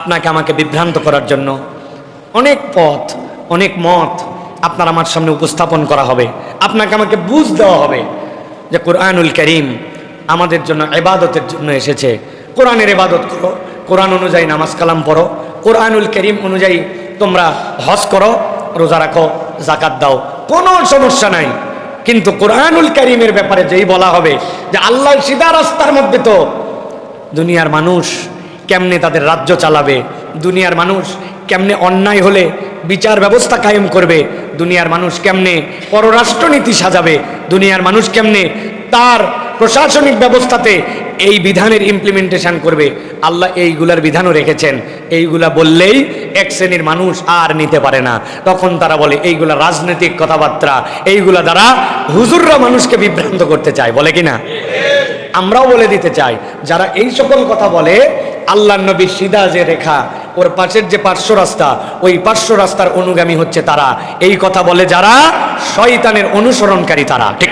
আপনাকে আমাকে বিভ্রান্ত করার জন্য অনেক পথ অনেক মত আপনার আমার সামনে উপস্থাপন করা হবে। আপনাকে আমাকে বুঝ দেওয়া হবে যে কোরআনুল কারীম আমাদের জন্য ইবাদতের জন্য এসেছে। কোরআনের ইবাদত করো, কোরআন অনুযায়ী নামাজ কালাম পড়ো, কোরআনুল কারীম অনুযায়ী তোমরা হজ করো, রোজা রাখো, যাকাত দাও, কোনো সমস্যা নাই। কিন্তু কোরআনুল কারীমের ব্যাপারে যেই বলা হবে যে আল্লাহ সিধা রাস্তার মধ্যে, তো দুনিয়ার মানুষ কেমনে তাদের রাজ্য চালাবে, দুনিয়ার মানুষ কেমনে অন্যায় হলে বিচার ব্যবস্থা কায়েম করবে, দুনিয়ার মানুষ কেমনে পররাষ্ট্রনীতি সাজাবে, দুনিয়ার মানুষ কেমনে তার প্রশাসনিক ব্যবস্থাতে এই বিধানের ইমপ্লিমেন্টেশন করবে, আল্লাহ এইগুলার বিধানও রেখেছেন। এইগুলা বললেই এক শ্রেণীর মানুষ আর নিতে পারে না, তখন তারা বলে এইগুলা রাজনৈতিক কথাবার্তা, এইগুলা দ্বারা হুজুররা মানুষকে বিভ্রান্ত করতে চায়, বলে কিনা? আমরাও বলে দিতে চাই, যারা এই সকল কথা বলে, আল্লাহ নবীর সিধা যে রেখা, ওর পাশের যে পার্শ্ব রাস্তা, ওই পার্শ্ব রাস্তার অনুগামী হচ্ছে তারা। এই কথা বলে যারা, শয়তানের অনুসরণকারী তারা। ঠিক।